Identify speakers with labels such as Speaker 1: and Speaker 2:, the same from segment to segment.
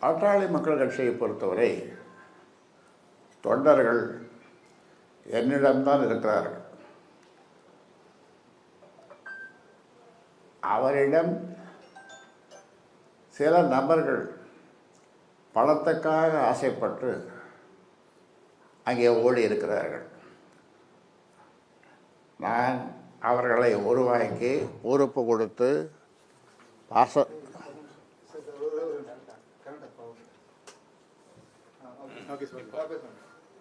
Speaker 1: பாட்டாளி மக்கள் கட்சியை பொறுத்தவரை தொண்டர்கள் என்னிடம்தான் இருக்கிறார்கள். அவரிடம் சில நபர்கள் பணத்துக்காக ஆசைப்பட்டு அங்கே ஓடி இருக்கிறார்கள். நான் அவர்களை உருவாக்கி பொறுப்பு கொடுத்து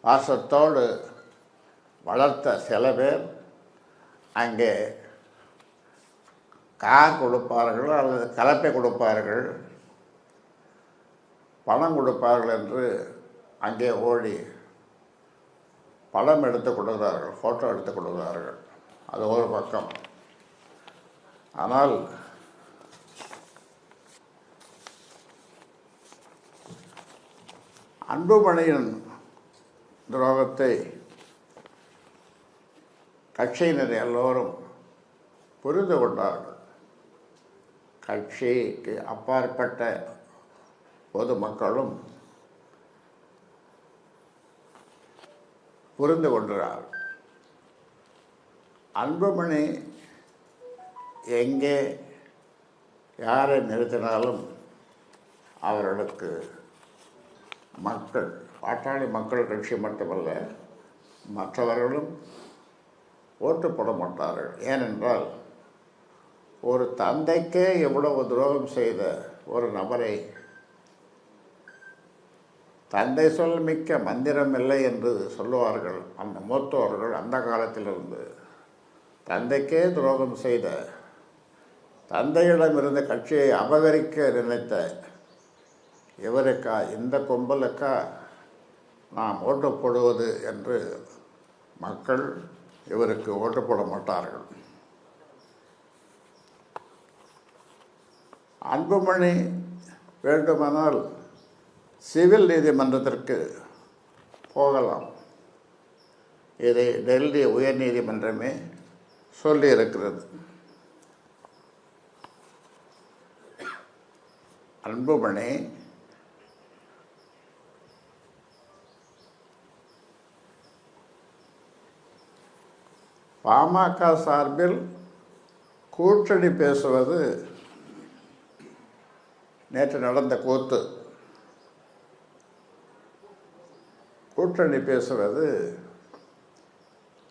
Speaker 1: பாசத்தோடு வளர்த்த சில பேர் அங்கே கொடுப்பார்கள் அல்லது கலப்பை கொடுப்பார்கள், பணம் கொடுப்பார்கள் என்று அங்கே ஓடி படம் எடுத்து கொடுக்கிறார்கள், ஃபோட்டோ எடுத்து கொடுக்கிறார்கள். அது ஒரு பக்கம். ஆனால் அன்புமணியின் துரோகத்தை கட்சியினர் எல்லோரும் புரிந்து கொண்டார்கள். கட்சிக்கு அப்பாற்பட்ட பொதுமக்களும் புரிந்து கொண்டார்கள். அன்புமணி எங்கே யாரை நிறுத்தினாலும் அவர்களுக்கு மக்கள், பாட்டாளி மக்கள் கட்சி மட்டுமல்ல மற்றவர்களும் ஓட்டு போட மாட்டார்கள். ஏனென்றால் ஒரு தந்தைக்கே எவ்வளவு துரோகம் செய்த ஒரு நபரை தந்தை சொல் மிக்க மந்திரம் இல்லை என்று சொல்லுவார்கள் அந்த மூத்தோர்கள். அந்த காலத்திலிருந்து தந்தைக்கே துரோகம் செய்த, தந்தையிடமிருந்த கட்சியை அபகரிக்க நினைத்த இவருக்கா, இந்த கும்பலுக்கா நாம் ஓட்டு போடுவது என்று மக்கள் இவருக்கு ஓட்டு போட மாட்டார்கள். அன்புமணி வேண்டுமானால் சிவில் நீதிமன்றத்திற்கு போகலாம். இதை டெல்லி உயர் நீதிமன்றமே சொல்லியிருக்கிறது. அன்புமணி பாமக சார்பில் கூட்டணி பேசுவது நேற்று நடந்த கூத்து. கூட்டணி பேசுவது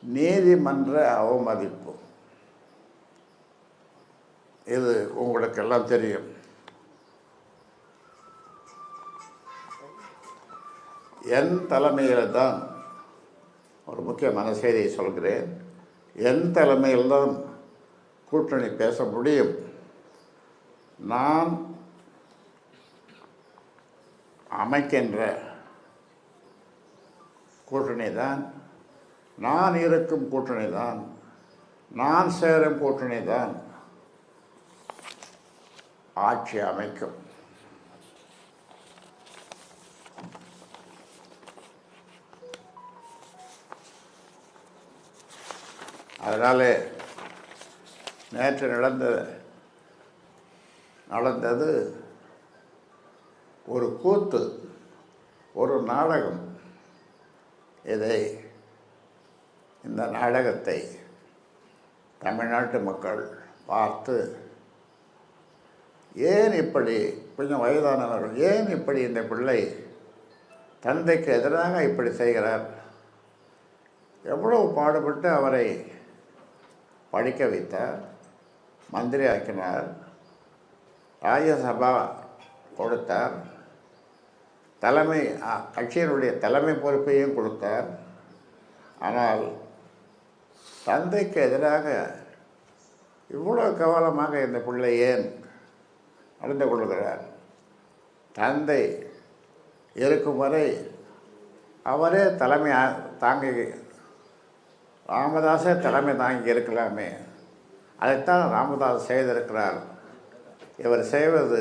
Speaker 1: நீதிமன்ற அவமதிப்பு. இது உங்களுக்கு எல்லாம் தெரியும். என் தலைமையில் தான், ஒரு முக்கியமான செய்தியை சொல்கிறேன், என் தலைமையில் தான் கூட்டணி பேச முடியும். நான் அமைக்கின்ற கூட்டணி தான், நான் இருக்கும் கூட்டணி தான், நான் சேரும் கூட்டணி தான் ஆட்சி அமைக்கும். அதனாலே நேற்று நடந்தது ஒரு கூத்து, ஒரு நாடகம். இந்த நாடகத்தை தமிழ்நாட்டு மக்கள் பார்த்து, ஏன் இப்படி, கொஞ்சம் வயதானவர்கள், ஏன் இப்படி இந்த பிள்ளை தந்தைக்கு எதிராக இப்படி செய்கிறார், எவ்வளவு பாடுபட்டு அவரை படிக்க வைத்தார், மந்திரி ஆக்கினார், ராஜ்யசபா கொடுத்தார், கட்சியினுடைய தலைமை பொறுப்பையும் கொடுத்தார். ஆனால் தந்தைக்கு எதிராக இவ்வளவு கவனமாக இந்த பிள்ளை ஏன் நடந்து கொள்கிறார்? தந்தை இருக்கும் வரை அவரே தலைமை தாங்கி, ராமதாஸே தலைமை தாங்கி இருக்கலாமே. அதைத்தான் ராமதாஸ் செய்திருக்கிறார். இவர் செய்வது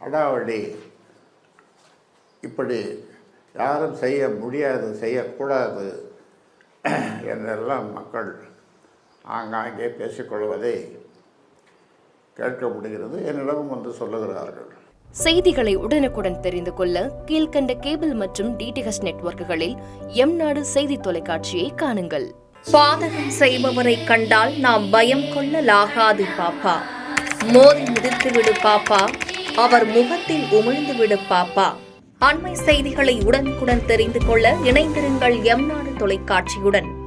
Speaker 1: அடாவடி, இப்படி யாரும் செய்ய முடியாது, செய்யக்கூடாது என்றெல்லாம் மக்கள் ஆங்காங்கே பேசிக்கொள்வதை கேட்க முடிகிறது. என்னிடமும் வந்து சொல்லுகிறார்கள்.
Speaker 2: செய்திகளை உடனுக்குடன் தெரிந்து கொள்ள கீழ்க்கண்ட கேபிள் மற்றும் டிடிஎச் நெட்வொர்க்குகளில் எம்நாடு செய்தி தொலைக்காட்சியை காணுங்கள்.
Speaker 3: பாதகம் செய்பவரை கண்டால் நாம் பயம் கொள்ளலாகாது பாப்பா. மோதி மிதித்துவிடு பாப்பா, அவர் முகத்தில் உமிழ்ந்துவிடு பாப்பா. அண்மை செய்திகளை உடனுக்குடன் தெரிந்து கொள்ள இணைந்திருங்கள் எம்நாடு தொலைக்காட்சியுடன்.